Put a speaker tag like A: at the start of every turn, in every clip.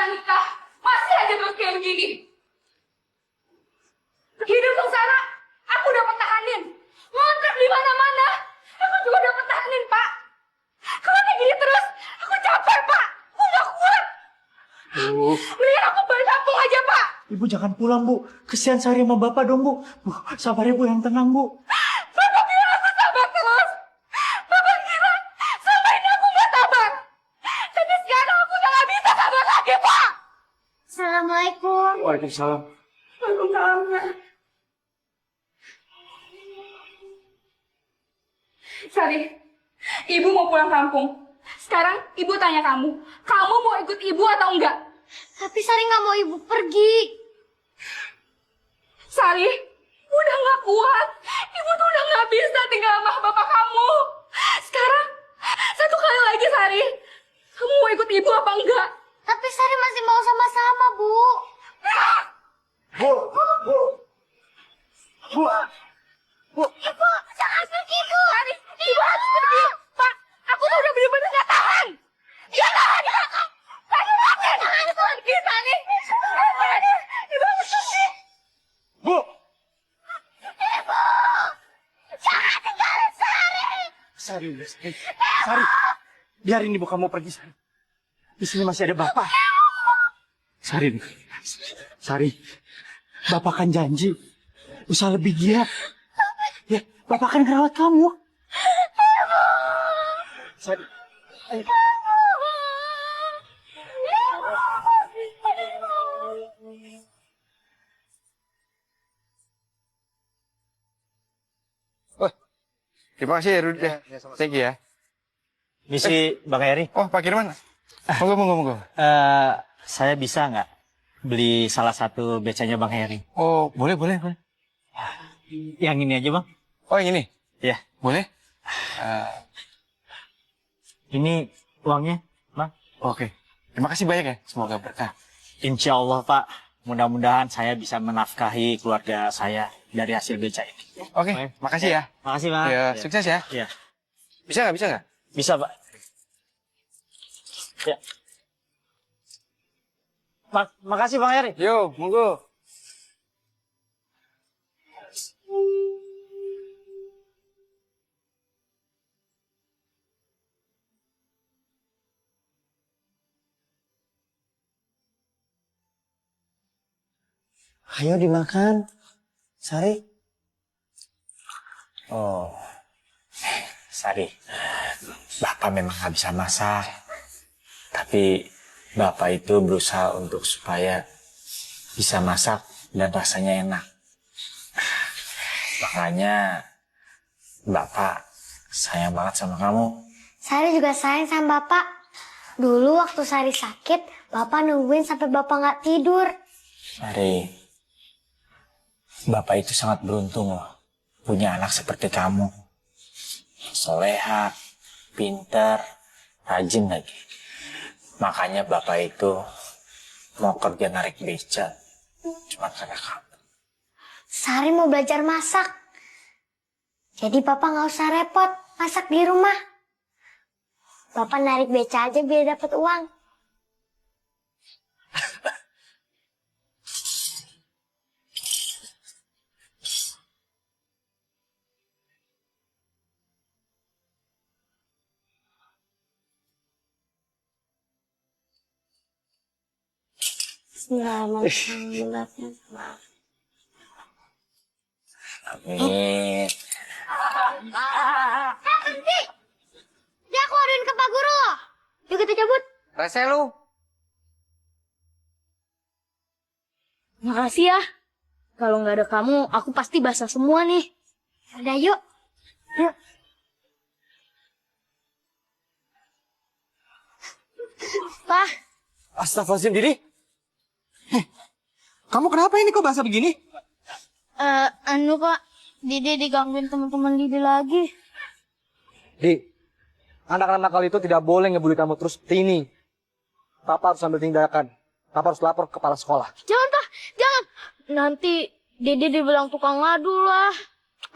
A: nikah, masih aja terus kayak begini. Hidup sengsara, aku udah pertahanin. Ngontrak di mana-mana, aku juga udah pertahanin, Pak. Kalau kayak gini terus, aku capek, Pak. Aku gak kuat. Mendingan aku balik kampung aja, Pak.
B: Ibu jangan pulang, Bu. Kesian Sari sama Bapak dong, Bu. Bu, sabar ya, Bu, yang tenang, Bu.
A: Bapak bilang aku sabar terus. Bapak kira selama ini aku gak sabar. Tapi sekarang aku udah gak bisa sabar lagi, Pak.
C: Assalamualaikum.
B: Waalaikumsalam.
A: Waalaikumsalam. Sari, ibu mau pulang kampung. Sekarang ibu tanya kamu mau ikut ibu atau enggak?
C: Tapi Sari nggak mau ibu pergi.
A: Sari, udah nggak kuat. Ibu tuh udah nggak bisa tinggal sama bapak kamu. Sekarang, satu kali lagi Sari, kamu mau ikut ibu apa enggak?
C: Tapi Sari masih mau sama-sama, Bu.
B: Bu, Bu. Bu. Bu.
C: Ibu, jangan pergi, Bu.
A: Sari, ibu harus pergi. Pak, aku tuh udah bener-bener nggak tahan. Nggak tahan, Pak. Sari, jangan pergi, Sari. Ibu harus pergi.
B: Bu.
C: Ibu, jangan tinggalin Sari.
B: Sari, Sari. Biarin ibu kamu pergi, Sari. Di sini masih ada Bapak. Sari, Sari. Bapak kan janji usaha lebih giat. Ya, Bapak kan ngerawat kamu. Sari, ayo.
D: Oh, terima kasih ya Rudy. Thank you ya.
B: Misi Bang Heri.
D: Oh, Pak Kirman. Monggo.
B: Saya bisa nggak beli salah satu becanya Bang Heri?
D: Oh, boleh.
B: Yang ini aja, Bang.
D: Oh, yang ini?
B: Ya.
D: Boleh?
B: Ini uangnya, Bang.
D: Oke. Terima kasih banyak ya. Semoga berkah.
B: Insya Allah, Pak. Mudah-mudahan saya bisa menafkahi keluarga saya dari hasil beca ini.
D: Oke, makasih ya.
B: Makasih, Bang.
D: Ya, sukses ya.
B: Ya.
D: Bisa nggak?
B: Bisa, Pak. Ya. Makasih, Bang Heri.
D: Yo, monggo.
B: Ayo dimakan. Sari. Oh. Sari. Bapak memang nggak bisa masak. Tapi Bapak itu berusaha untuk supaya bisa masak dan rasanya enak. Makanya Bapak sayang banget sama kamu.
C: Sari juga sayang sama Bapak. Dulu waktu Sari sakit, Bapak nungguin sampai Bapak nggak tidur.
B: Sari, Bapak itu sangat beruntung loh. Punya anak seperti kamu. Soleha, pintar, rajin lagi. Makanya Bapak itu mau kerja narik beca. Cuma karena kamu.
C: Sari mau belajar masak. Jadi Bapak nggak usah repot masak di rumah. Bapak narik beca aja biar dapat uang. Bismillahirrahmanirrahim.
B: Amin.
C: Berhenti! Dia aku aduin ke Pak Guru. Yuk kita cabut.
D: Rese lu.
C: Makasih ya. Kalau nggak ada kamu, aku pasti basah semua nih. Udah yuk. Yuk. Pak,
D: Astagfirullahaladzim, Didi. Kamu kenapa ini kok basah begini?
C: Pak, Didi digangguin teman-teman Didi lagi.
E: Di, anak-anak nakal itu tidak boleh ngebully kamu terus seperti ini. Papa harus ambil tindakan. Papa harus lapor ke kepala sekolah.
C: Jangan, Pak, jangan. Nanti Didi dibilang tukang ngadu lah.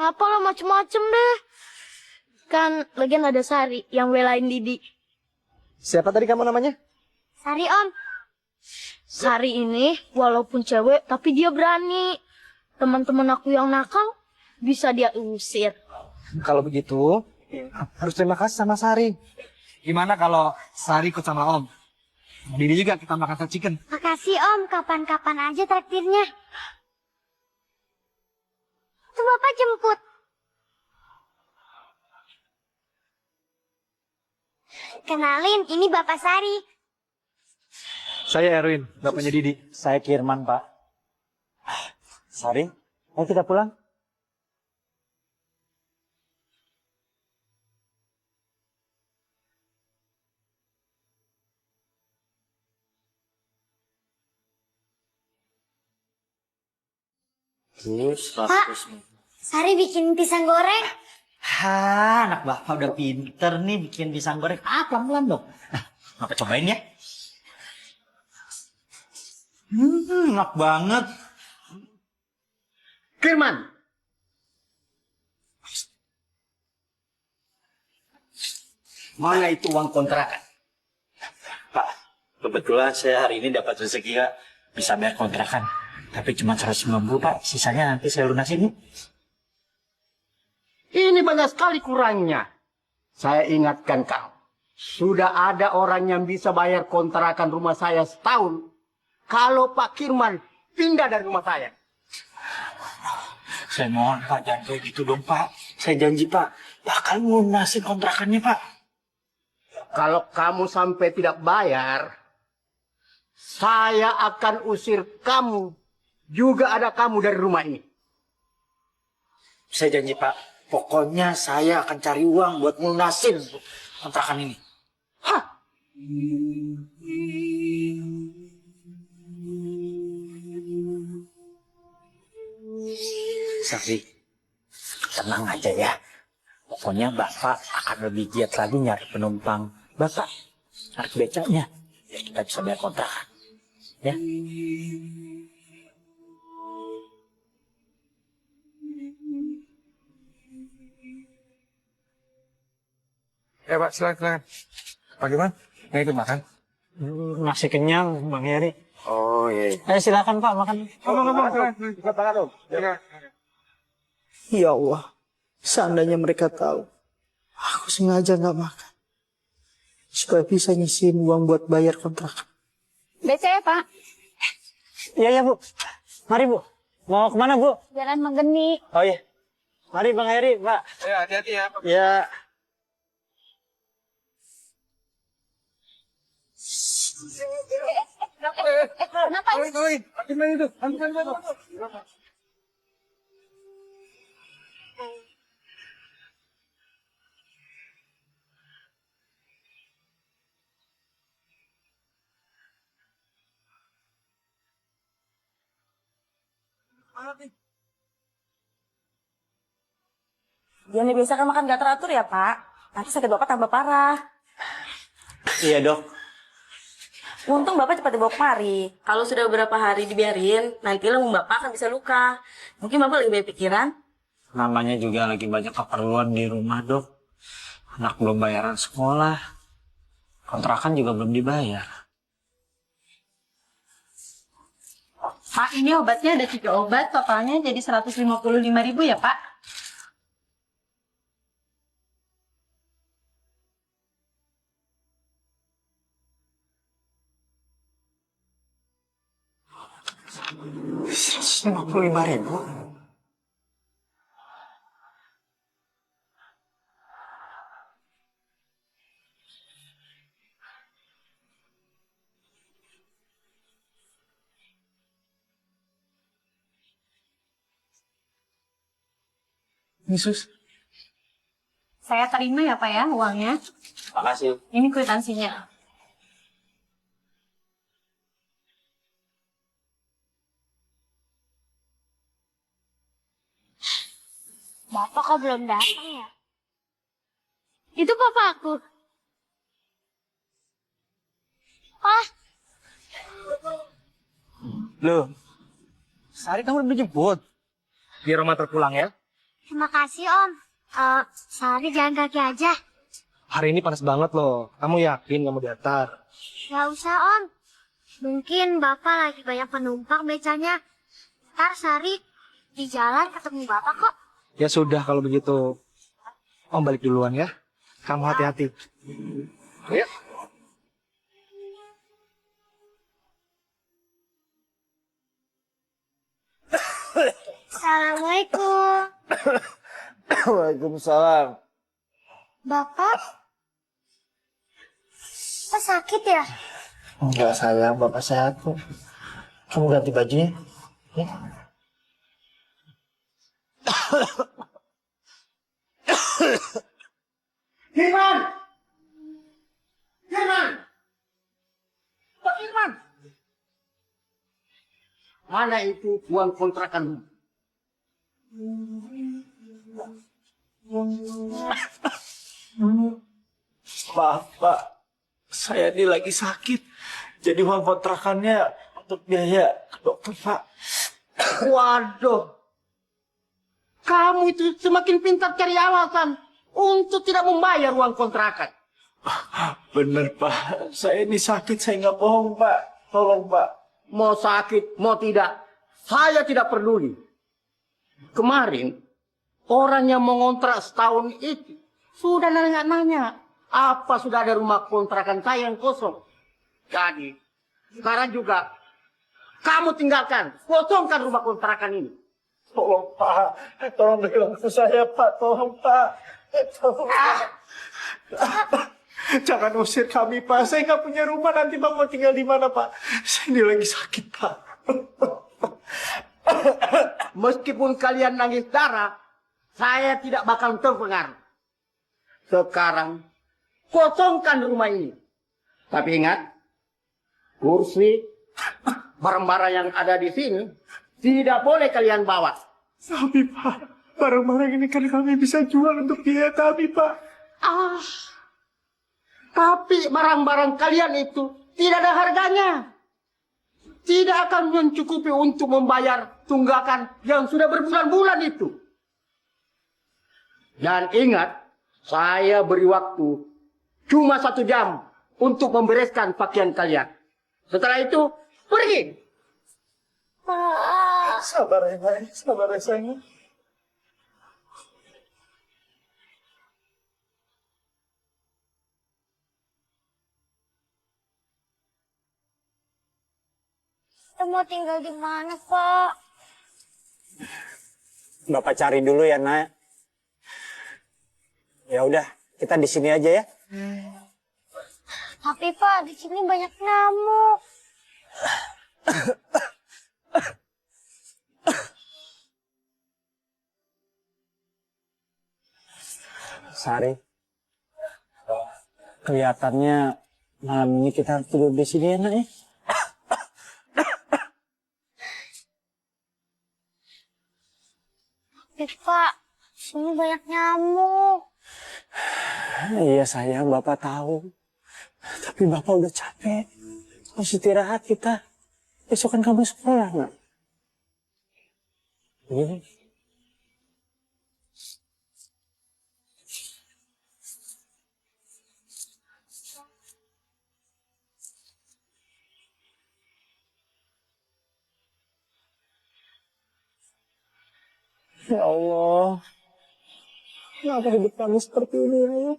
C: Apalah macem-macem deh. Kan lagian ada Sari yang belain Didi.
E: Siapa tadi kamu namanya?
C: Sari, Om. Sari ini walaupun cewek tapi dia berani. Teman-teman aku yang nakal bisa dia usir.
E: Kalau begitu, harus terima kasih sama Sari. Gimana kalau Sari ikut sama Om? Ini juga kita makan fried chicken.
C: Makasih Om, kapan-kapan aja traktirnya. Itu Bapak jemput. Kenalin, ini Bapak Sari.
E: Saya Erwin, bapaknya Didi.
B: Saya Kirman, Pak. Sari, ayo kita pulang.
C: Pak, Sari bikin pisang goreng.
B: Hah, anak bapak udah pinter nih bikin pisang goreng. Pelan-pelan dong. Nah, Bapak cobain ya. Enak banget.
F: Firman, mana itu uang kontrakan?
B: Pak, kebetulan saya hari ini dapat rezeki Kak. Bisa bayar kontrakan. Tapi cuma 150 Pak. Sisanya nanti saya lunasin.
F: Ini banyak sekali kurangnya. Saya ingatkan kau, sudah ada orang yang bisa bayar kontrakan rumah saya setahun. Kalau Pak Kirman pindah dari rumah saya.
B: Saya mohon Pak, jangan kayak gitu dong Pak. Saya janji Pak, bakal lunasin kontrakannya Pak.
F: Kalau kamu sampai tidak bayar, saya akan usir kamu. Juga ada kamu dari rumah ini.
B: Saya janji Pak, pokoknya saya akan cari uang buat lunasin kontrakan ini.
F: Hah?
B: Sari, tenang aja ya. Pokoknya Bapak akan lebih giat lagi nyari penumpang. Bapak, narik becaknya. Ya kita bisa bayar kontrakan. Ya.
D: Ya Pak, silakan. Pak Gimana? Nggak ikut makan?
B: Masih kenyang, Bang Heri.
D: Oh iya.
B: Ayo silakan Pak, makan.
G: Ya Allah, seandainya mereka tahu, aku sengaja nggak makan. Supaya bisa ngisiin uang buat bayar kontrak.
A: Beca ya, Pak.
B: Iya, ya Bu. Mari Bu. Mau kemana Bu?
A: Jalan Menggeni.
B: Oh iya. Mari Bang Heri, Pak.
D: Ya, hati-hati ya Pak.
B: Ya.
A: Kenapa?
H: Jangan dibiasakan makan gak teratur ya, Pak. Nanti sakit Bapak tambah parah.
B: Iya, Dok.
H: Untung Bapak cepat dibawa kemari. Kalau sudah beberapa hari dibiarin, nanti lambung Bapak akan bisa luka. Mungkin Bapak lagi banyak pikiran.
B: Namanya juga lagi banyak keperluan di rumah, Dok. Anak belum bayaran sekolah. Kontrakan juga belum dibayar.
H: Pak, ini obatnya ada 3 obat, totalnya jadi 155.000 ya, Pak.
B: Rp155.000.
G: Yesus,
H: Saya terima ya, Pak ya, uangnya.
B: Makasih.
H: Ini kwitansinya.
C: Bapak kok belum datang ya? Itu papa aku. Ah,
E: Loh, Sari kamu udah dijemput. Biar Roma terpulang ya.
C: terima kasih Om. Sari jalan kaki aja.
E: Hari ini panas banget loh. Kamu yakin kamu diantar?
C: Gak usah Om. Mungkin Bapak lagi banyak penumpang becanya. Ntar Sari di jalan ketemu Bapak kok.
E: Ya sudah kalau begitu. Om balik duluan ya. Kamu hati-hati. Ya.
C: Assalamualaikum.
G: Waalaikumsalam.
C: Bapak? Bapak sakit ya?
G: Enggak sayang, Bapak sehat kok. Kamu ganti bajunya. Ya.
F: Firman! Firman! Pak Firman! Mana itu uang kontrakan?
G: Maaf, Pak. Saya ini lagi sakit. Jadi uang kontrakannya untuk biaya ke dokter, Pak.
F: Waduh. Kamu itu semakin pintar cari alasan untuk tidak membayar uang kontrakan.
G: Bener, Pak. Saya ini sakit. Saya nggak bohong, Pak. Tolong, Pak.
F: Mau sakit, mau tidak, saya tidak peduli. Kemarin, orang yang mengontrak setahun itu sudah nanya-nanya, apa sudah ada rumah kontrakan saya yang kosong. Jadi, sekarang juga, kamu tinggalkan, kosongkan rumah kontrakan ini.
G: Tolong, Pak. Tolong beri waktu saya, Pak. Tolong, Pak. Tolong, Pak. Jangan usir kami, Pak. Saya nggak punya rumah. Nanti Bang mau tinggal di mana, Pak? Saya ini lagi sakit, Pak.
F: Meskipun kalian nangis darah, saya tidak bakal terpengaruh. Sekarang, kosongkan rumah ini. Tapi ingat, kursi, barang-barang yang ada di sini, tidak boleh kalian bawa.
G: Tapi, Pak, barang-barang ini kan kami bisa jual untuk biaya kami, Pak.
F: Tapi barang-barang kalian itu tidak ada harganya. Tidak akan mencukupi untuk membayar tunggakan yang sudah berbulan-bulan itu. Dan ingat, saya beri waktu cuma 1 jam untuk membereskan pakaian kalian. Setelah itu, pergi.
G: Sabar ya, Pak. Sabar ya, sayang.
C: Kita mau tinggal di mana, Pak?
B: Bapak cari dulu ya, Nak. Ya udah, kita di sini aja ya.
C: Tapi Pak, di sini banyak nyamuk.
B: Sari, kelihatannya malam ini kita harus tidur di sini ya, Nak ya.
C: Tapi Pak, di sini banyak nyamuk.
B: Iya sayang, Bapak tahu. Tapi Bapak udah capek. Harus istirahat kita. Besok kan kamu sekolah, Nak. Iya. Ya Allah, kenapa hidup kami seperti ini ya Allah?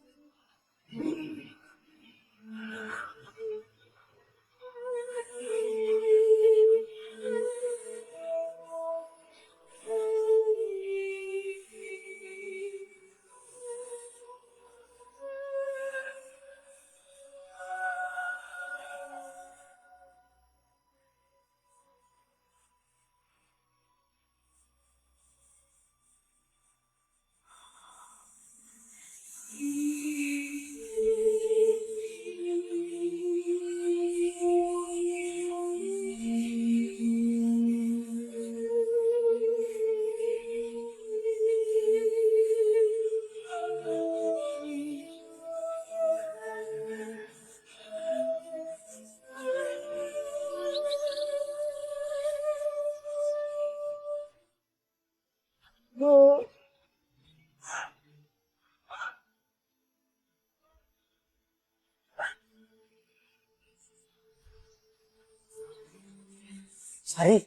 B: Sari,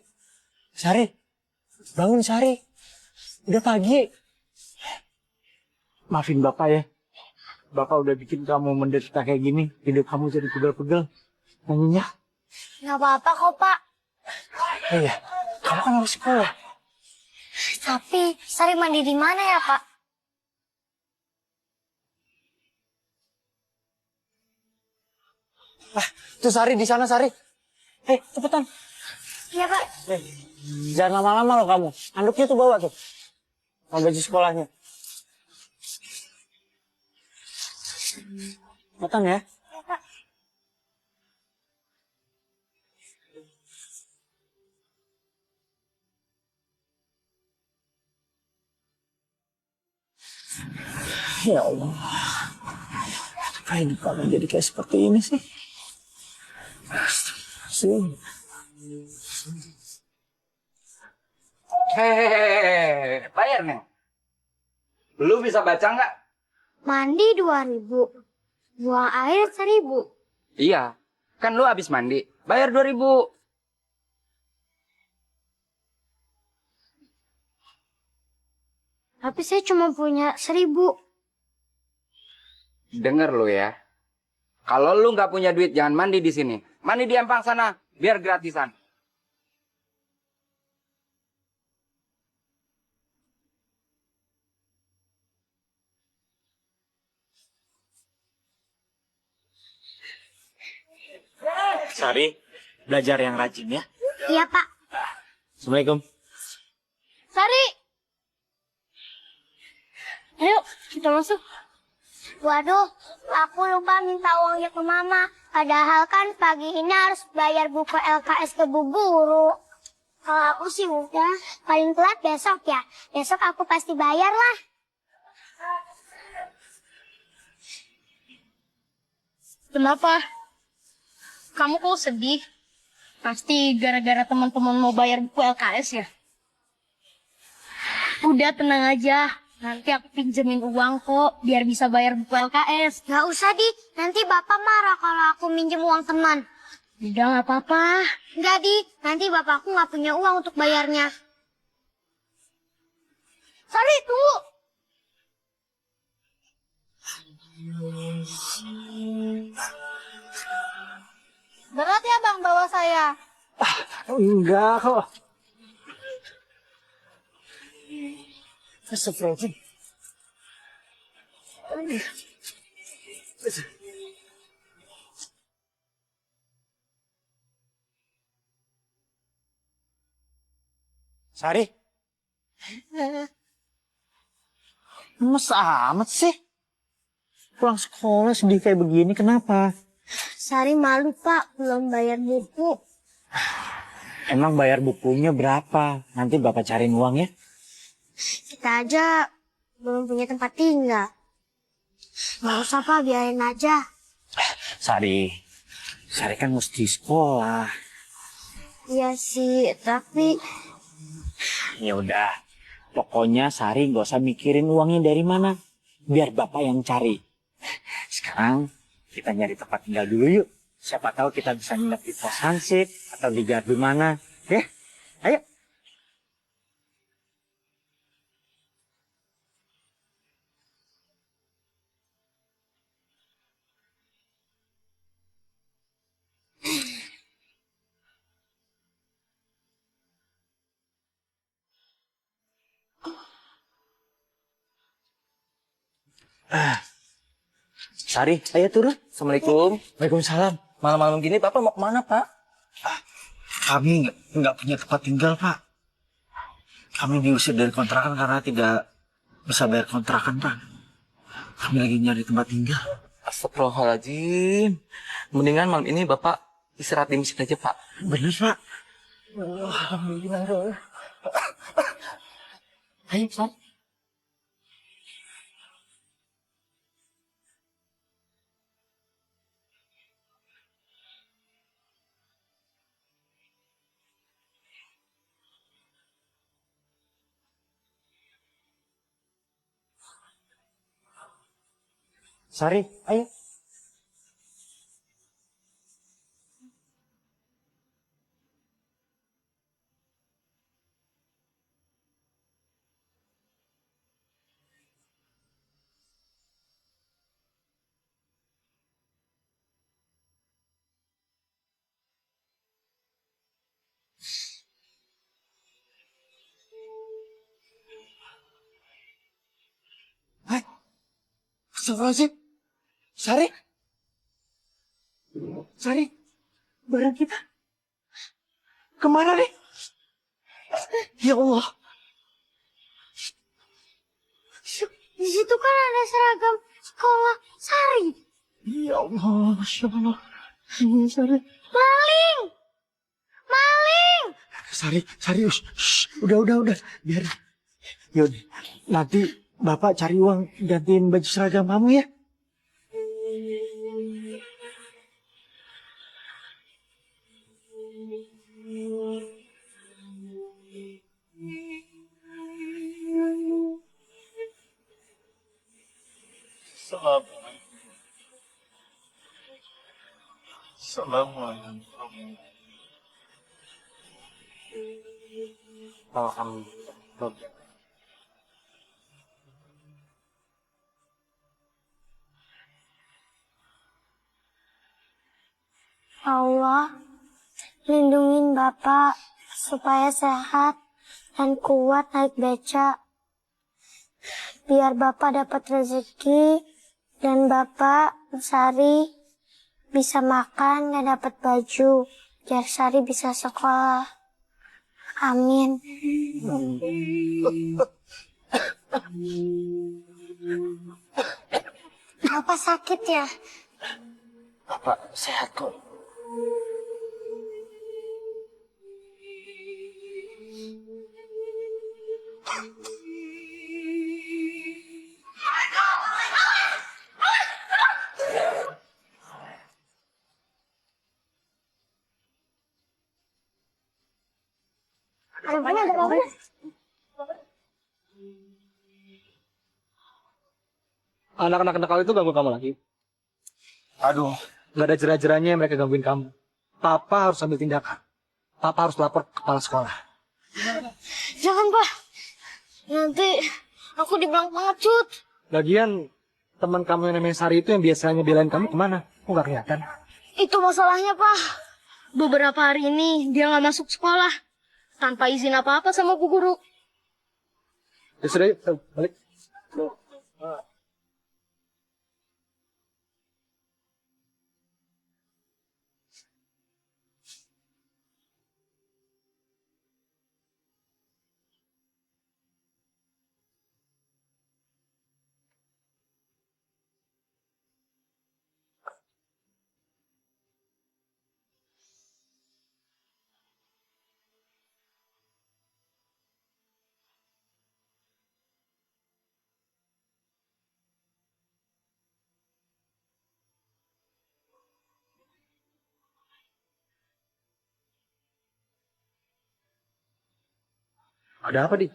B: Sari, bangun Sari. Udah pagi. Maafin Bapak ya. Bapak udah bikin kamu menderita kayak gini. Hidup kamu jadi pegel-pegel. Nyanyinya.
C: Nggak apa-apa kok, Pak.
B: Iya, kamu kan harus sekolah.
C: Tapi, Sari mandi di mana ya, Pak?
B: Tuh Sari di sana Sari. Cepetan.
C: Iya, Pak.
B: Jangan lama-lama loh kamu. Anduknya tuh bawa tuh. Mau baju sekolahnya. Cepetan ya.
C: Iya, Pak.
B: Ya Allah. Kenapa hidup kamu jadi kayak seperti ini sih?
I: Hehehe, bayar nih. Lu bisa baca nggak?
C: Mandi 2.000. Buang air 1.000.
I: Iya, kan lu habis mandi. Bayar 2.000.
C: Tapi saya cuma punya 1.000.
I: Denger lu ya. Kalau lu nggak punya duit, jangan mandi di sini. Mandi di empang sana, biar gratisan.
B: Sari, belajar yang rajin ya.
C: Iya, Pak.
B: Assalamualaikum.
C: Sari! Ayo, kita masuk. Waduh, aku lupa minta uangnya ke Mama. Padahal kan pagi ini harus bayar buku LKS ke Bu Guru. Kalau aku sih udah, paling telat besok ya. Besok aku pasti bayar lah.
A: Kenapa? Kamu kok sedih? Pasti gara-gara teman-teman mau bayar buku LKS ya? Udah tenang aja. Nanti aku pinjemin uang kok, biar bisa bayar buku LKS.
C: Gak usah, Di. Nanti Bapak marah kalau aku minjem uang teman.
A: Udah gak apa-apa.
C: Enggak, Di. Nanti Bapakku gak punya uang untuk bayarnya.
A: Sari, tunggu! Berat ya Bang bawa saya?
B: Enggak kok. Astagfirullahaladzim. Sari. Lemes amat sih. Pulang sekolah sedih kayak begini, kenapa?
C: Sari malu, Pak. Belum bayar buku.
B: Emang bayar bukunya berapa? Nanti Bapak cariin uang ya.
C: Kita aja belum punya tempat tinggal. Gak usah, Pak. Biarin aja.
B: Sari kan mesti sekolah.
C: Iya sih, tapi...
B: Ya udah, pokoknya Sari nggak usah mikirin uangnya dari mana. Biar Bapak yang cari. Sekarang kita nyari tempat tinggal dulu yuk. Siapa tahu kita bisa nginep di pos hansip atau di gardu mana. Ya, ayo. Sari, ayo turun.
I: Assalamualaikum.
B: Waalaikumsalam.
I: Malam-malam gini Bapak mau kemana Pak?
B: Kami nggak punya tempat tinggal, Pak. Kami diusir dari kontrakan karena tidak bisa bayar kontrakan, Pak. Kami lagi nyari tempat tinggal.
I: Astagfirullahaladzim. Mendingan malam ini Bapak istirahat di masjid aja Pak.
B: Bener, Pak. Ayo, Sari. Sari, ayo. Astagfirullahaladzim. Sari? Sari? Barang kita? Kemana nih? Ya Allah.
C: Di situ kan ada seragam sekolah Sari.
B: Ya Allah, Masya Allah. Sari.
C: Maling! Maling!
B: Sari, udah. Biar. Yaudah, nanti Bapak cari uang gantiin baju seragam kamu ya.
E: Assalamualaikum. Alhamdulillah.
C: Allah, lindungin Bapak supaya sehat dan kuat naik beca. Biar Bapak dapat rezeki dan Bapak, Sari, bisa makan dan dapat baju. Biar Sari bisa sekolah. Amin. Bapak sakit ya?
B: Bapak sehat kok.
C: Ada apa?
E: Anak-anak nakal itu ganggu kamu lagi.
B: Aduh,
E: Nggak ada jera-jeranya mereka gangguin kamu. Papa harus ambil tindakan. Papa harus lapor ke kepala sekolah.
C: Jangan, Pak. Nanti aku dibilang pengecut.
E: Lagian, teman kamu yang namanya Sari itu yang biasanya belain kamu kemana? Kok nggak kelihatan?
C: Itu masalahnya, Pak. Beberapa hari ini dia nggak masuk sekolah. Tanpa izin apa-apa sama bu guru.
E: Ya sudah, yuk, balik. Ada apa, Di?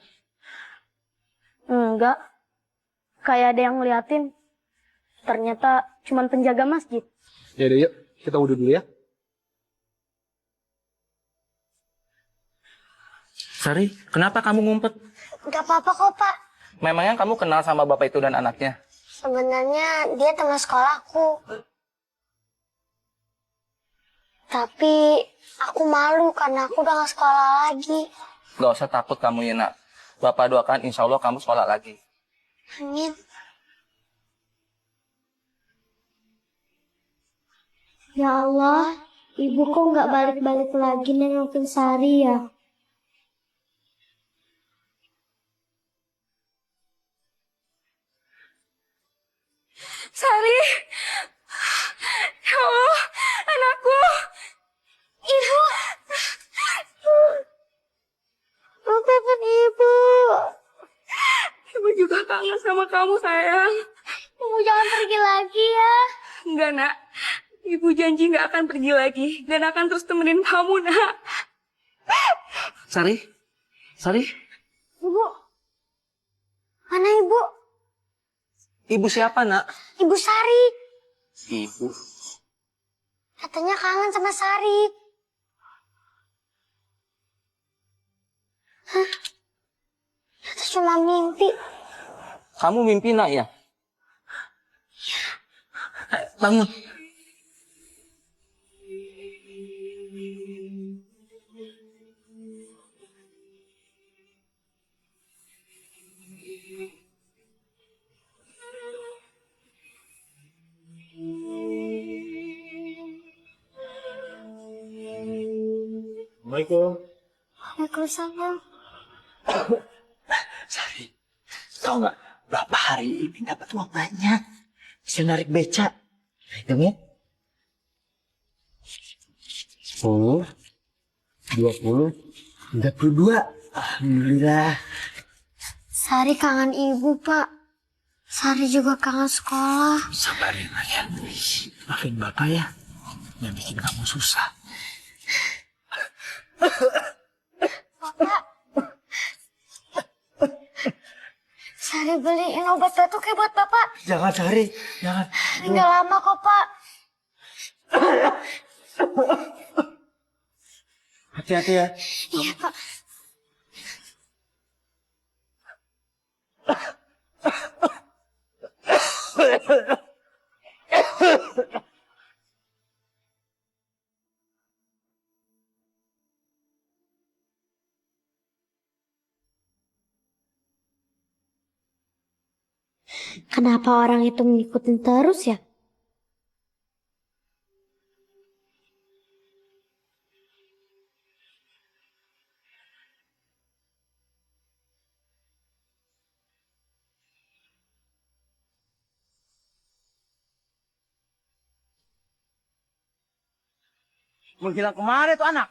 C: Enggak. Kayak ada yang ngeliatin. Ternyata cuma penjaga masjid.
E: Ya udah, yuk. Kita wudhu dulu ya.
I: Sari, kenapa kamu ngumpet?
C: Gak apa-apa kok, Pak.
I: Memangnya kamu kenal sama bapak itu dan anaknya?
C: Sebenarnya dia teman sekolahku. Tapi aku malu karena aku udah gak sekolah lagi.
I: Gak usah takut kamu ya nak. Bapak doakan insya Allah kamu sekolah lagi.
C: Amin. Ya Allah, ibu kok nggak balik-balik lagi nengokin Sari ya?
A: Sari! Ya Allah, anakku!
C: Ibu! Maafkan ibu.
A: Ibu juga kangen sama kamu, sayang.
C: Ibu jangan pergi lagi ya.
A: Enggak, nak. Ibu janji nggak akan pergi lagi dan akan terus temenin kamu, nak.
I: Sari? Sari?
C: Ibu. Mana ibu?
I: Ibu siapa nak?
C: Ibu Sari.
I: Ibu.
C: Katanya kangen sama Sari. Hah? Itu cuma mimpi.
I: Kamu mimpi nak ya? Bangun.
C: Waalaikumsalam.
G: Sari, tau nggak? Bapak hari ini dapat uang banyak. Bisa narik beca. Hitung ya.
F: 10, 20,
G: 32. Alhamdulillah.
C: Sari kangen ibu, Pak. Sari juga kangen sekolah.
G: Sabarin aja. Maafin Bapak ya. Yang bikin kamu susah.
C: Sari beliin obat batuk ya buat Bapak.
G: Jangan, Sari. Jangan.
C: Nggak lama kok, Pak.
G: Hati-hati ya.
C: Iya, Pak. Kenapa orang itu ngikutin terus ya?
B: Menghilang kemana tuh anak?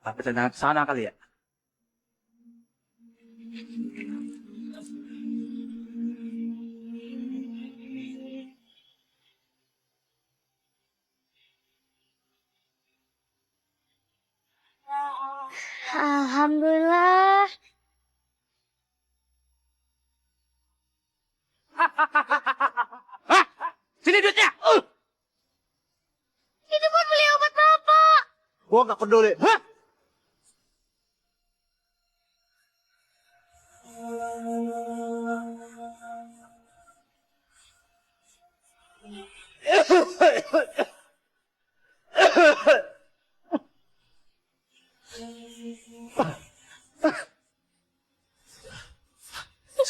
B: Tapi sedang ke sana kali ya?
C: Alhamdulillah.
B: Sini duitnya!
C: Itu buat beli obat Bapak.
F: gua nggak peduli. Hah?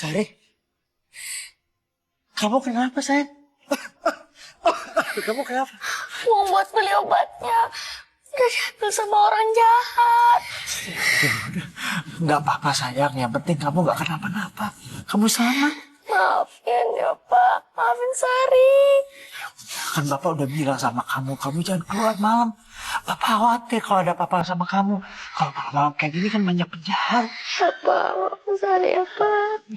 G: Sari, kamu kenapa, sayang? Kamu kenapa?
C: Uang buat beli obatnya udah diambil sama orang jahat.
G: Nggak apa-apa, sayang. Yang penting kamu nggak kenapa-napa. Kamu selamat.
C: Maafin ya, Pak. Maafin Sari.
G: Kan Bapak udah bilang sama kamu, kamu jangan keluar malam. Bapak khawatir kalau ada apa-apa sama kamu. Kalau malam-malam kayak gini kan banyak penjahat.
C: Apa? Maafin Sari ya, Pak.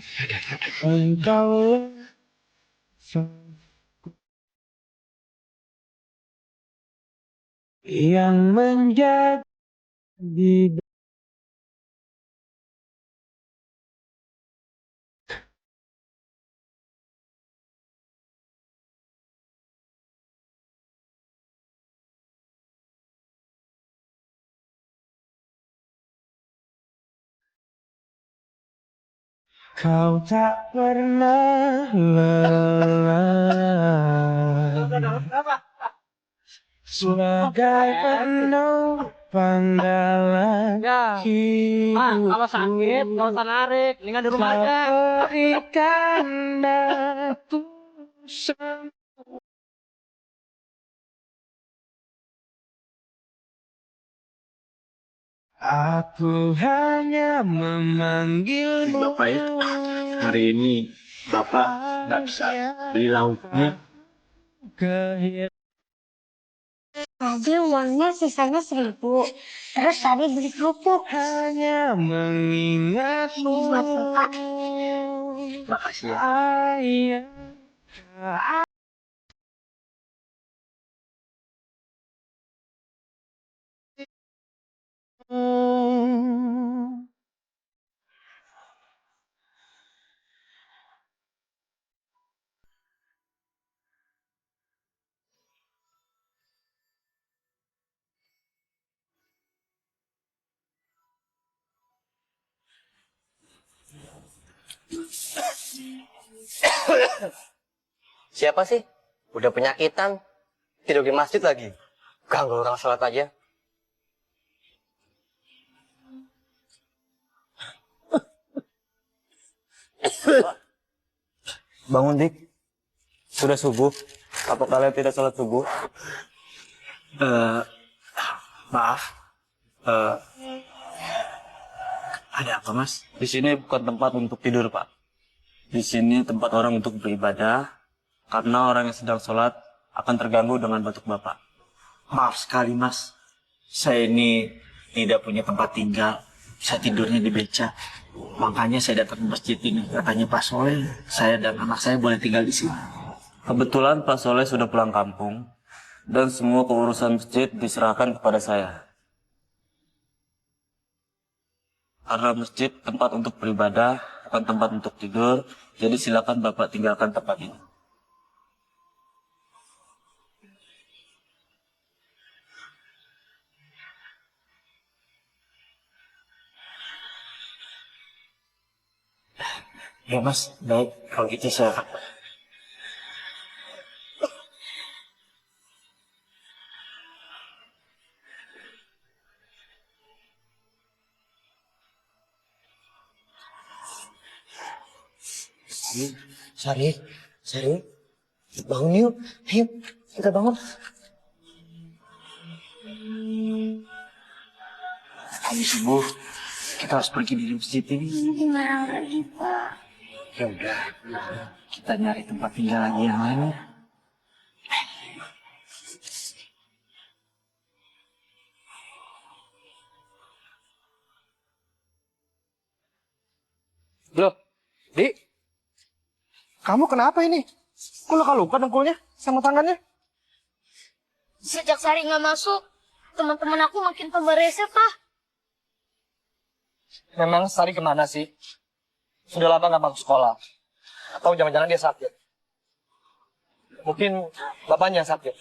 B: Yang menjadi kau tak pernah lelah sebagai penopang dalam hidupku.
E: Kalau sakit, nggak usah narik. Mendingan di rumah aja.
B: Berikan aku aku hanya memanggilmu.
E: Bapak ya, hari ini Bapak nggak bisa beli lauknya.
C: Tadi uangnya sisanya 1.000. Terus tadi beli kerupuk.
B: Hanya mengingatmu.
C: Buat Bapak.
E: Makasih ya.
B: Ayah.
E: Siapa sih? Udah penyakitan, tidur di masjid lagi. Ganggu orang sholat aja.
B: Bangun, Dik. Sudah subuh. Apa kalian tidak sholat subuh? Maaf. Ada apa, Mas?
E: Di sini bukan tempat untuk tidur, Pak. Di sini tempat orang untuk beribadah, karena orang yang sedang sholat akan terganggu dengan batuk Bapak.
B: Maaf sekali, Mas. Saya ini tidak punya tempat tinggal. Saya tidurnya di beca. Makanya saya datang ke masjid ini. Katanya Pak Soleh, saya dan anak saya boleh tinggal di sini.
E: Kebetulan Pak Soleh sudah pulang kampung, dan semua keurusan masjid diserahkan kepada saya. Karena masjid tempat untuk beribadah, bukan tempat untuk tidur, jadi silakan Bapak tinggalkan tempat ini.
B: Ya, Mas. Baik, kalau gitu saya... Sari, Sari, bangun yuk. Ayo, kita bangun. Ayo subuh, kita harus pergi dari masjid ini.
C: Gimana lagi, Pak?
B: Ya udah, kita nyari tempat tinggal lagi yang lain.
E: Loh, Di, kamu kenapa ini? Kok luka-luka dengkulnya sama tangannya?
C: Sejak Sari nggak masuk, teman-teman aku makin tambah rese, Pak.
E: Memang Sari kemana sih? Sudah lama nggak masuk sekolah. Atau jangan-jangan dia sakit? Mungkin bapaknya sakit.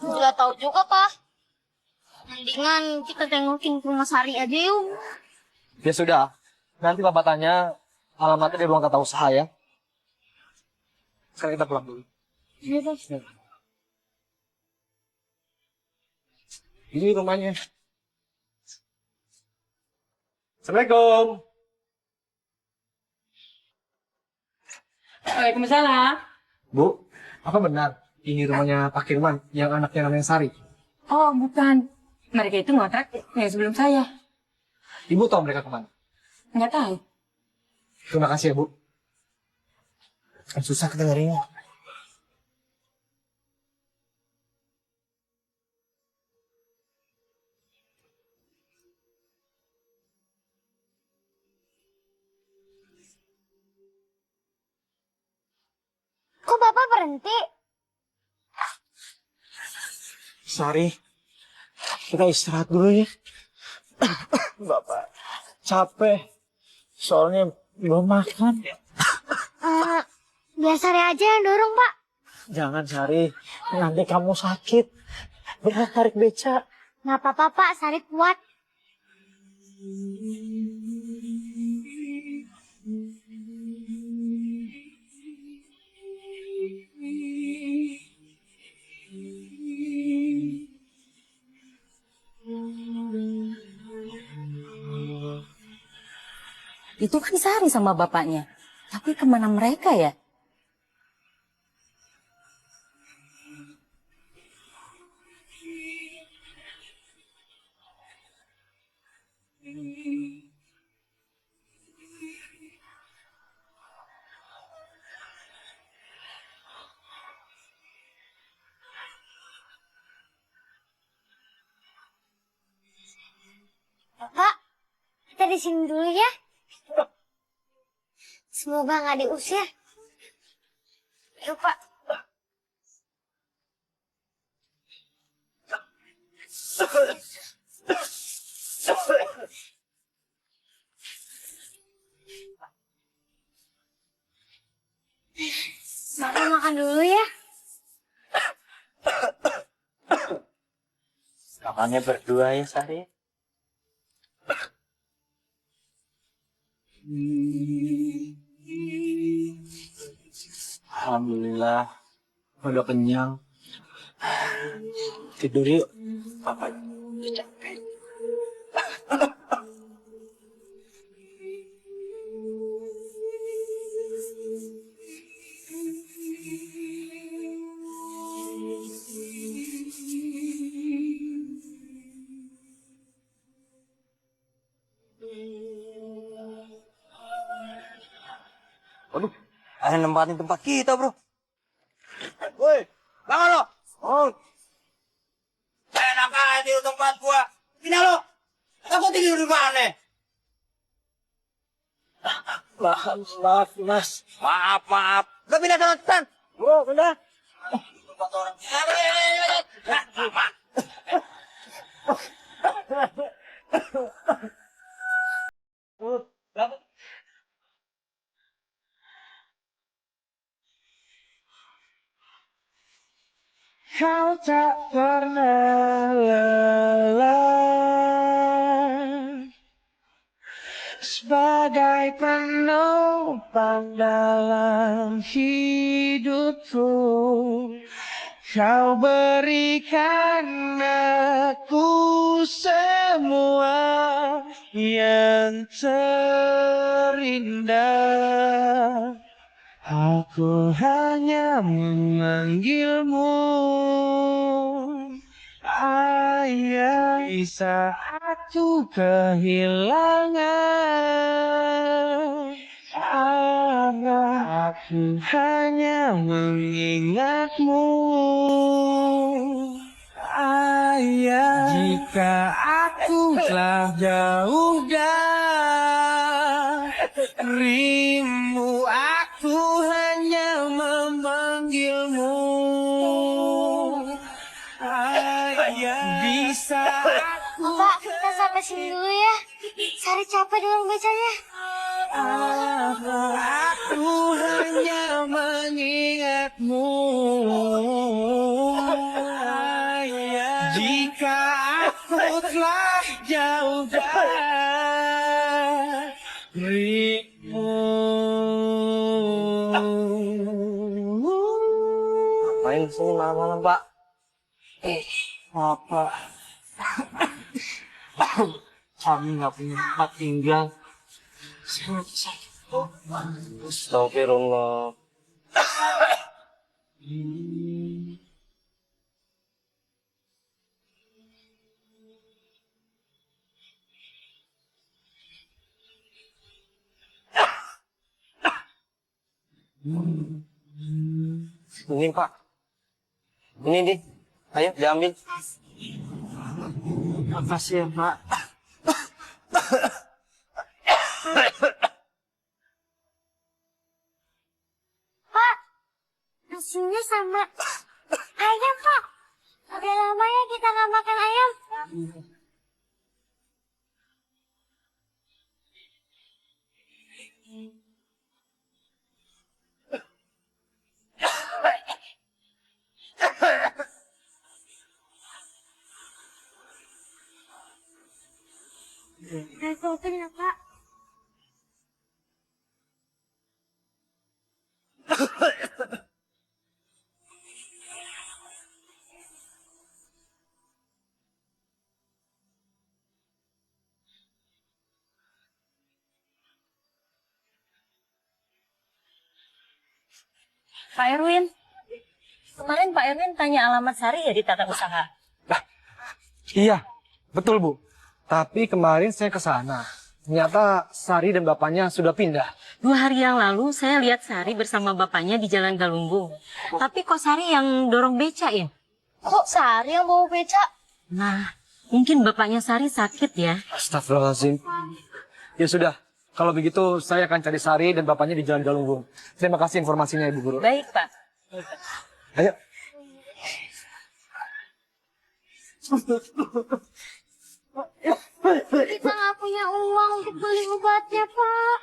C: Nggak tahu juga, Pak. Mendingan kita tengokin ke rumah Sari aja yuk.
E: Ya sudah, nanti bapak tanya alamatnya di ruang tata usaha ya. Sekarang kita pulang dulu.
C: Iya, Pak.
E: Ini rumahnya. Assalamualaikum.
A: Waalaikumsalam.
E: Bu, apa benar ini rumahnya Pak Kirman yang anaknya namanya Sari?
A: Oh, bukan. Mereka itu ngontrak yang sebelum saya.
E: Ibu tahu mereka kemana?
A: Nggak tahu.
E: Terima kasih ya, Bu.
B: Kan susah kita nyarinya.
C: Kok Bapak berhenti?
B: Sari, kita istirahat dulu ya. Bapak, capek. Soalnya belum makan.
C: Biar Sari aja yang dorong, Pak.
B: Jangan, Sari. Nanti kamu sakit. Berat tarik beca.
C: Nggak apa-apa, Pak. Sari kuat.
H: Itu kan Sari sama bapaknya. Tapi kemana mereka ya?
C: Bapak, kita di sini dulu ya. Semoga nggak diusir. Yuk, Pak. Makan dulu ya.
B: Makannya berdua ya, Sari. Alhamdulillah, udah kenyang. Tidur yuk. Papa udah capek. Waduh, ada nempatin tempat kita, bro.
F: Woi, bangun lo. Oh,
B: Enak aja di tempat gua. Pindah lo. Aku tidur di mana?
G: Maaf, Mas.
B: Maaf. Udah pindah sana, Tan.
G: Oh, udah.
B: Tempat orang.
G: Kau tak pernah lelah sebagai penopang dalam hidupku. Kau berikan aku semua yang terindah. Aku hanya memanggilmu ayah. Di saat aku kehilangan arah, aku hanya mengingatmu ayah. Jika aku telah jauh darimu, aku hanya memanggilmu ayah. Bisa aku
C: Pak, kita sampai sini dulu ya. Sari capek dengan bacanya.
G: aku hanya mengingatmu ayah. Jika aku telah jauh darimu.
E: Ngapain sini malam-malam, Pak?
G: Apa? Kami nggak punya tempat tinggal.
E: Astagfirullah. Ini, Pak. Ini, Di. Ayo, diambil.
G: Makasih ya, Pak.
C: Pak, nasinya sama ayam, Pak. Udah lama ya kita nggak makan ayam. Repotin ya, Pak.
H: Pak Erwin, kemarin Pak Erwin tanya alamat Sari ya di tata usaha.
E: Iya, betul, Bu. Tapi kemarin saya ke sana. Ternyata Sari dan bapaknya sudah pindah.
H: 2 hari yang lalu saya lihat Sari bersama bapaknya di Jalan Galunggung. Tapi kok Sari yang dorong beca ya?
C: Kok Sari yang bawa beca?
H: Nah, mungkin bapaknya Sari sakit ya.
E: Astagfirullahaladzim. Ya sudah, kalau begitu saya akan cari Sari dan bapaknya di Jalan Galunggung. Terima kasih informasinya, Ibu Guru.
H: Baik, Pak.
E: Ayo.
C: Kita nggak punya uang untuk beli obatnya, Pak.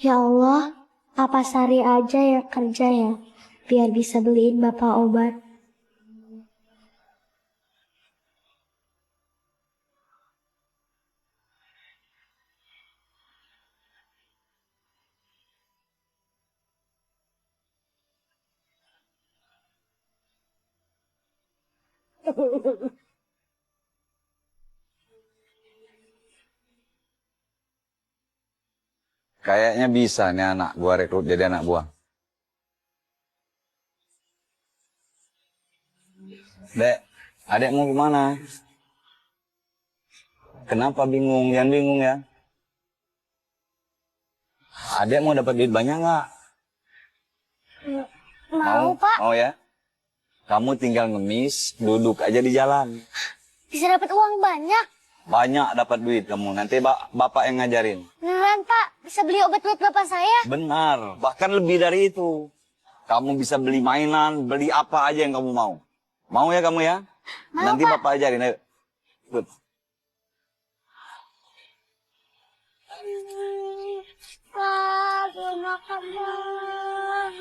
C: Ya Allah, apa Sari aja ya kerja ya, biar bisa beliin Bapak obat.
I: Kayaknya bisa nih anak gua rekrut jadi anak buah.
J: Dek, adek mau kemana? Kenapa bingung? Jangan bingung ya. Adek mau dapat duit banyak nggak?
C: Mau, Pak.
J: Mau ya? Kamu tinggal ngemis, duduk aja di jalan.
C: Bisa dapat uang banyak.
J: Banyak dapat duit kamu. Nanti bapak yang ngajarin.
C: Beneran, Pak. Bisa beli obat buat bapak saya.
J: Benar, bahkan lebih dari itu. Kamu bisa beli mainan, beli apa aja yang kamu mau. Mau ya kamu ya?
C: Mau,
J: Nanti
C: Pak.
J: bapak ajarin. Ayo. Ikut.
C: Pak, belum makan, Pak.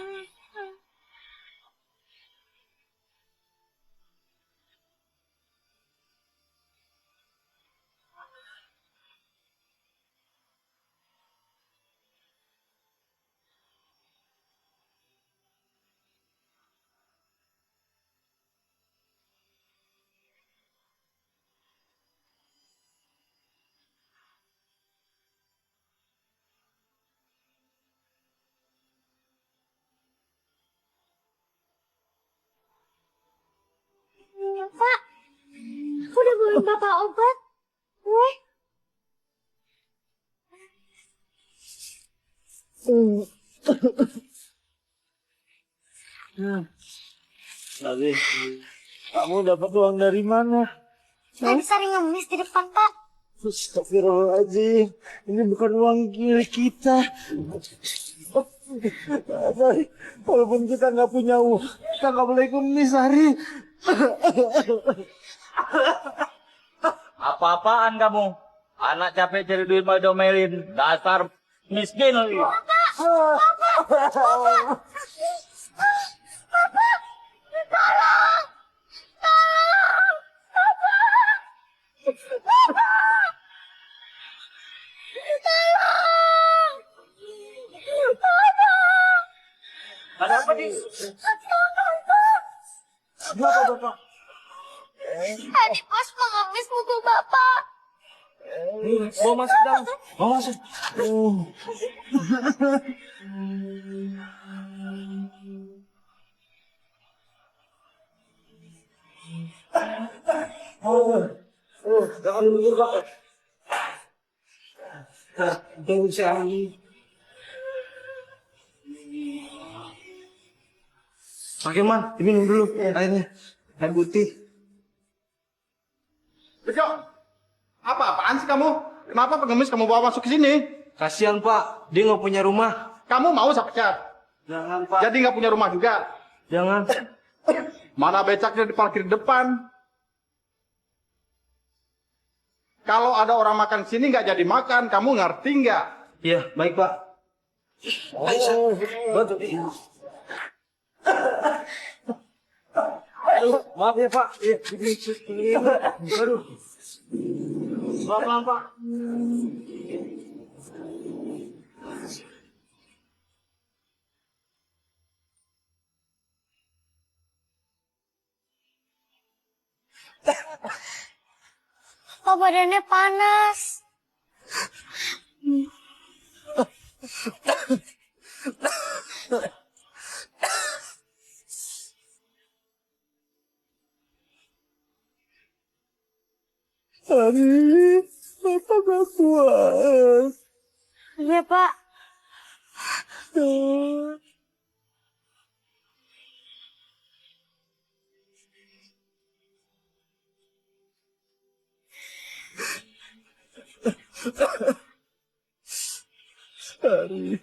C: Pak, aku udah beliin bapak obat. Nih.
G: Tadi, kamu dapat uang dari mana?
C: Tadi sering ngemis di depan, Pak.
G: Astagfirullahaladzim, ini bukan uang milik kita. Sari, walaupun kita nggak punya uang, kita nggak boleh ngemis, Sari.
B: Apa-apaan kamu? Anak capek cari duit mau domelin. Dasar miskin. Ada apa nih?
G: Kenapa, Bapak?
C: Tadi bos mau ngemis buku bapak.
B: Bawa masuk dalam. Bawa masuk.
G: Jangan dulu, Pak. Tunggu sekali.
B: Pak Firman, diminum dulu airnya. Air putih.
F: Bejo, apa-apaan sih kamu? Kenapa pengemis kamu bawa masuk ke sini?
B: Kasihan Pak, dia nggak punya rumah.
F: Kamu mau saya pecat?
B: Jangan Pak.
F: Jadi nggak punya rumah juga?
B: Jangan.
F: Mana becaknya diparkir di depan? Kalau ada orang makan sini nggak jadi makan, kamu ngerti nggak?
B: Iya, baik Pak. Bantu. Aduh, maaf ya Pak. Aduh. Pelan-pelan Pak.
C: Pak, badannya panas.
G: Hari, Bapak gak kuat.
C: Iya, Pak.
G: Hari,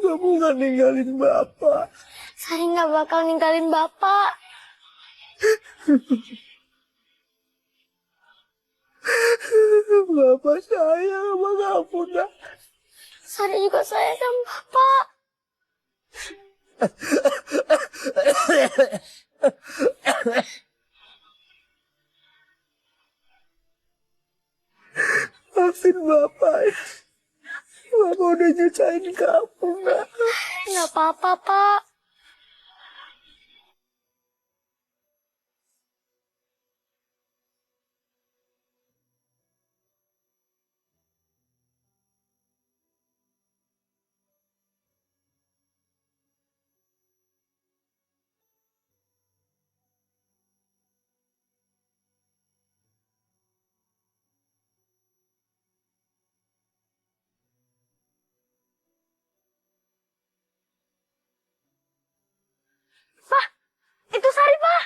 G: kamu gak ninggalin Bapak.
C: Saya nggak bakal ninggalin Bapak.
G: Bapak sayang sama kamu, nak.
C: Saya juga sayang sama Bapak.
G: Maafin Bapak. Bapak udah nyusahin kamu, nak.
C: Nggak apa-apa, Pak.
A: Pak, itu Sari, Pak.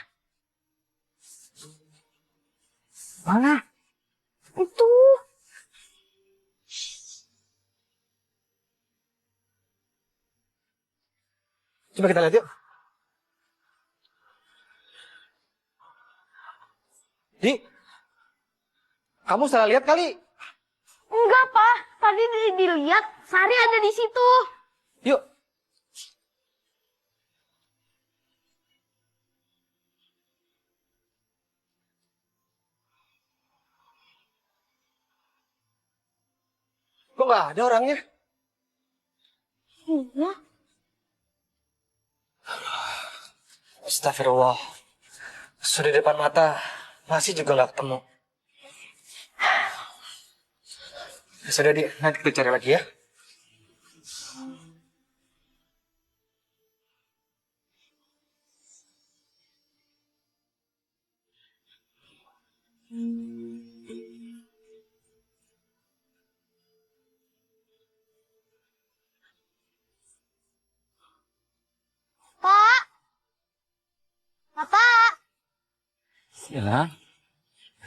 B: Mana?
A: Itu.
B: Coba kita lihat yuk. Di, kamu salah lihat kali.
A: Enggak, Pak. Tadi dilihat Sari ada di situ.
B: Yuk. Kok nggak ada orangnya?
A: Iya.
B: Astagfirullah. Sudah di depan mata, masih juga nggak ketemu. Ya sudah, Di. Nanti kita cari lagi ya.
C: Pak. Bapak.
J: Ya,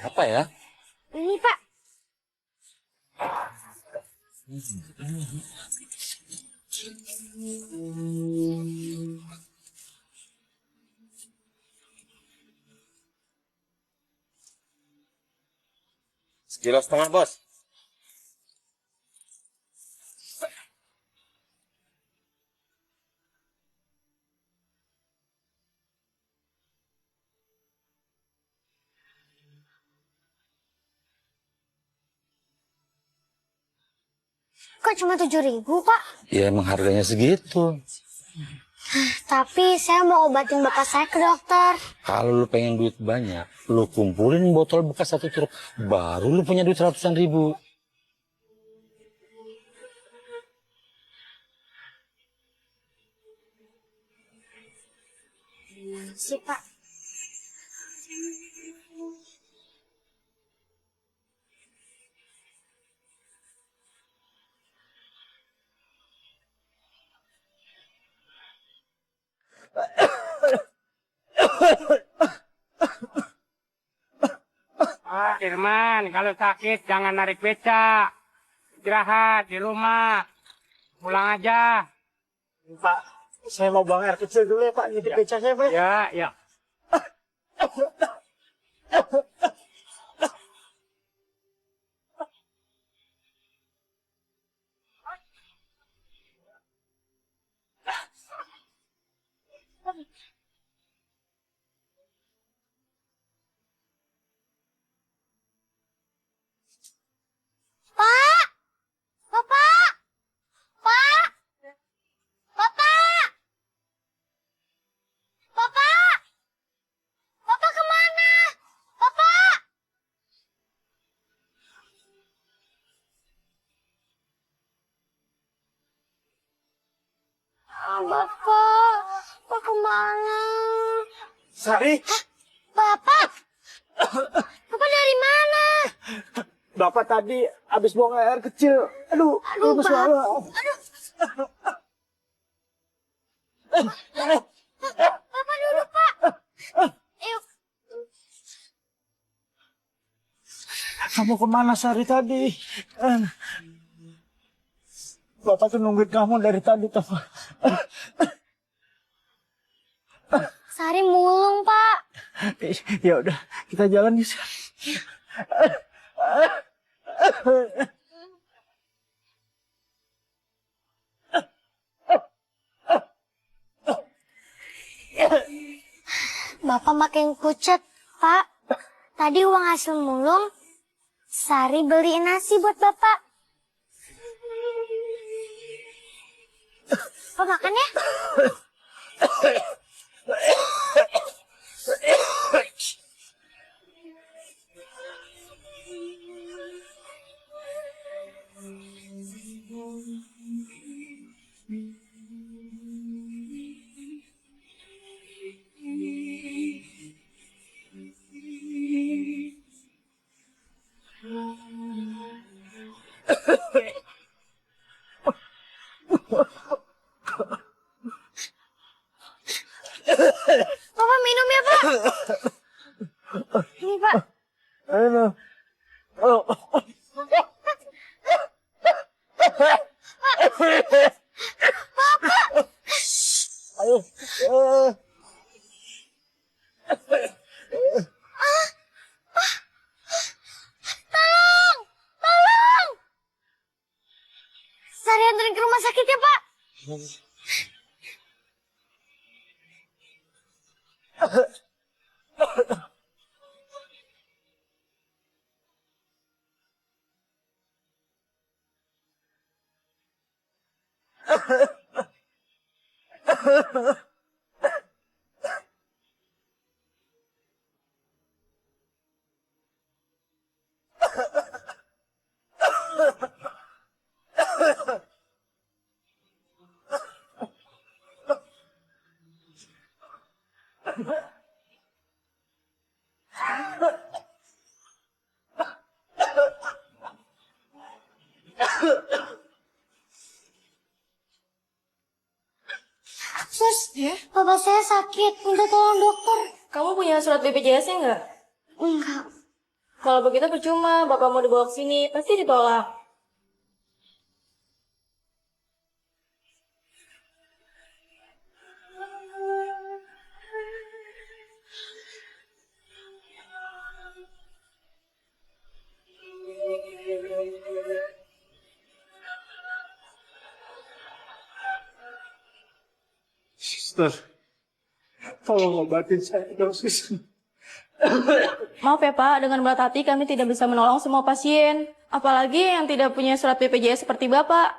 J: apa ya?
C: Ini, Pak.
J: Sekilo setengah, Bos.
C: Kok cuma 7.000, Pak?
J: Ya emang harganya segitu.
C: Tapi saya mau obatin bapak saya ke dokter.
J: Kalau lu pengen duit banyak, lu kumpulin botol bekas 1 truk, baru lu punya duit ratusan ribu.
C: Si Pak.
F: Firman, kalau sakit jangan narik beca. Istirahat di rumah. Pulang aja.
G: Pak, saya mau buang air kecil dulu ya, Pak. Nitip beca saya, Pak.
F: Ya, ya.
C: Pak! Bapak! Pak! Bapak! Bapak! Bapak kemana? Bapak! Bapak! Bapak kemana?
G: Sari,
C: Bapak! Bapak dari mana?
G: Bapak tadi habis buang air kecil. Aduh,
C: Aduh,
G: lemes
C: Bapak.
G: banget.
C: Bapak duduk, Pak. Yuk.
G: Kamu kemana Sari tadi? Bapak tuh nungguin kamu dari tadi, Tafa.
C: Sari mulung, Pak.
G: Ya udah, kita jalan yuk.
C: Bapak makin pucat, Pak. Tadi uang hasil mulung, Sari beliin nasi buat Bapak. Bapak makan ya? sakit ya, Pak. Sus, bapak saya sakit. Minta tolong dokter.
H: Kamu punya surat BPJS-nya nggak?
C: Enggak.
H: Kalau begitu percuma, bapak mau dibawa ke sini, pasti ditolak.
B: Suster, tolong obatin saya dong, suster.
H: Maaf ya Pak, dengan berat hati kami tidak bisa menolong semua pasien. Apalagi yang tidak punya surat BPJS seperti Bapak.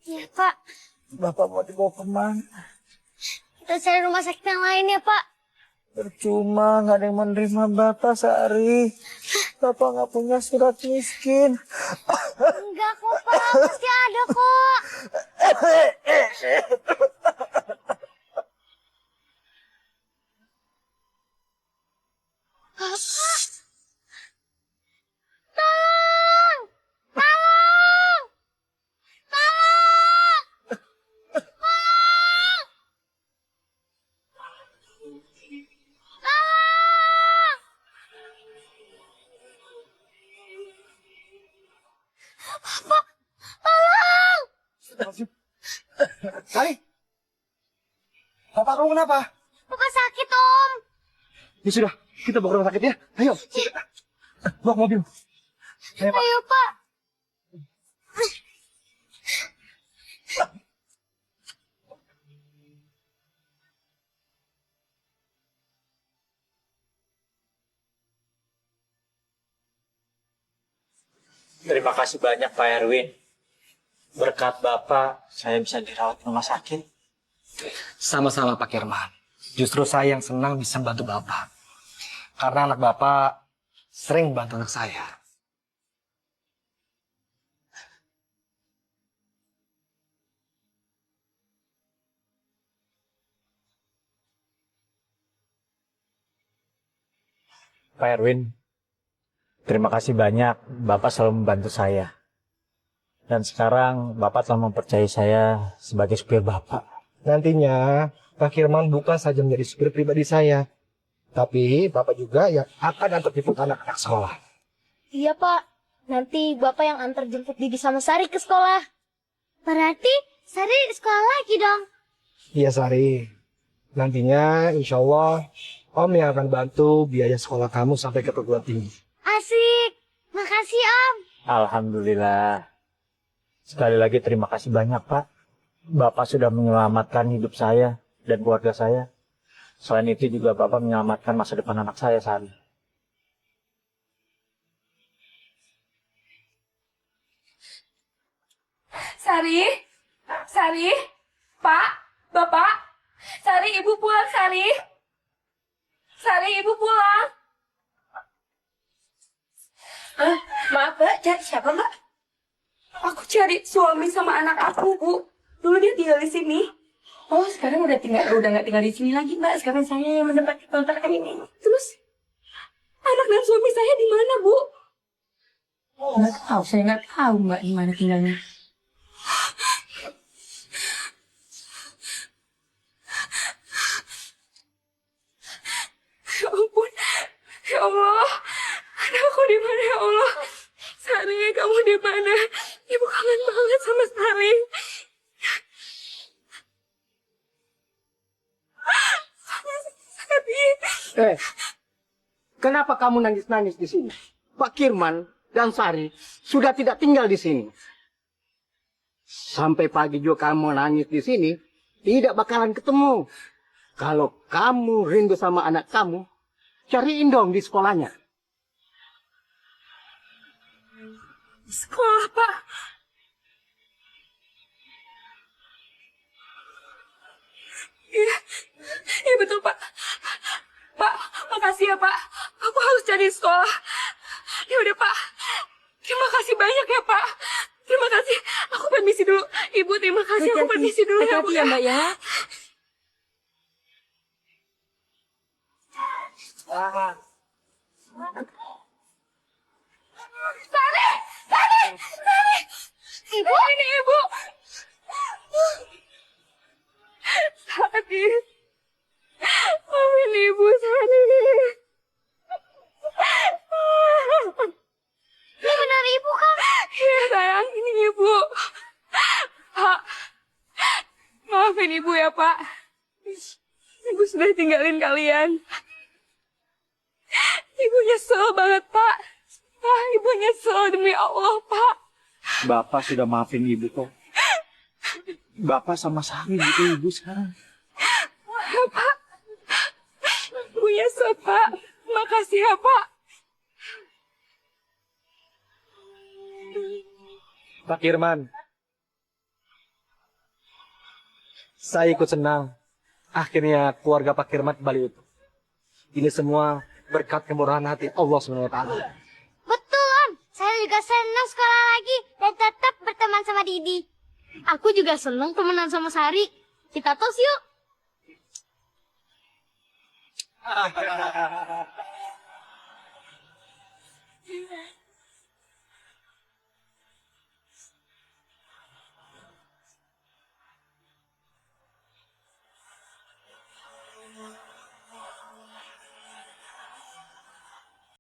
C: Iya, Pak.
G: Bapak mau dibawa kemana?
C: Kita cari rumah sakit yang lain ya, Pak.
G: Percuma, nggak ada yang menerima Bapak, Sari. Bapak nggak punya surat miskin.
C: Enggak kok, Pak. Pasti ada kok. Bapak. Tolong! Tolong! Tolong! Tolong! Tolong! Bapak, tolong!
B: Sari, bapak kamu kenapa?
C: Bapak sakit, Om.
B: Ya sudah, kita bawa ke rumah sakit ya. Ayo, bawa ke mobil. Ayo, Pak.
C: Ayo, Pak.
B: Terima kasih banyak Pak Erwin. Berkat Bapak, saya bisa dirawat di rumah sakit.
E: Sama-sama Pak Kirman. Justru saya yang senang bisa bantu Bapak. Karena anak Bapak sering bantu anak saya.
B: Pak Erwin, terima kasih banyak. Bapak selalu membantu saya. Dan sekarang Bapak telah mempercayai saya sebagai supir Bapak.
E: Nantinya Pak Kirman bukan saja menjadi supir pribadi saya. Tapi Bapak juga yang akan antar jemput anak-anak sekolah.
C: Iya, Pak. Nanti Bapak yang antar jemput Didi sama Sari ke sekolah. Berarti Sari sekolah lagi dong.
E: Iya Sari. Nantinya insya Allah Om yang akan bantu biaya sekolah kamu sampai ke perguruan tinggi.
C: Asik. Makasih, Om.
B: Alhamdulillah. Sekali lagi terima kasih banyak Pak. Bapak sudah menyelamatkan hidup saya dan keluarga saya. Selain itu juga Bapak menyelamatkan masa depan anak saya, Sari.
A: Sari, Sari, Pak, Bapak, Sari, Ibu pulang, Sari. Sari, Ibu pulang. Maaf, Mbak, cari siapa, Mbak? Aku cari suami sama anak aku, Bu. Dulu dia tinggal di sini. Oh, sekarang udah nggak tinggal di sini lagi, Mbak. Sekarang saya yang menempati kontrakan ini. Terus, anak dan suami saya di mana, Bu? Nggak tahu, saya nggak tahu, Mbak, di mana tinggalnya. Ya ampun, ya Allah, anakku di mana ya Allah? Sari, kamu di mana? Ibu kangen banget sama Sari.
F: Kenapa kamu nangis-nangis di sini? Pak Kirman dan Sari sudah tidak tinggal di sini. Sampai pagi juga kamu nangis di sini, tidak bakalan ketemu. Kalau kamu rindu sama anak kamu, cariin dong di sekolahnya.
A: Sekolah, Pak. Iya, iya betul, Pak. Pak, makasih ya, Pak. Aku harus cari sekolah. Ya udah, Pak. Terima kasih banyak ya, Pak. Terima kasih. Aku permisi dulu. Ibu, terima kasih. Aku permisi dulu ya, Bu.
H: ya, Mbak ya.
A: Sari! Sari! Sari! Ibu! Ini Ibu! Sari! Amin Ibu, Sari!
C: Ini benar ibu kan?
A: Iya sayang, ini Ibu. Pak, maafin Ibu ya Pak. Ibu sudah tinggalin kalian. Ibu nyesel banget Pak. Pak, Ibu nyesel demi Allah Pak.
B: Bapak sudah maafin ibu kok. Bapak sama Sari butuh ibu sekarang.
A: Pak, Ibu nyesel Pak. Makasih ya Pak.
E: Pak Kirman, saya ikut senang. Akhirnya keluarga Pak Kirman kembali utuh. Ini semua berkat kemurahan hati Allah SWT.
C: Betul, Om. Saya juga senang sekolah lagi dan tetap berteman sama Didi. Aku juga senang temenan sama Sari. Kita tos yuk.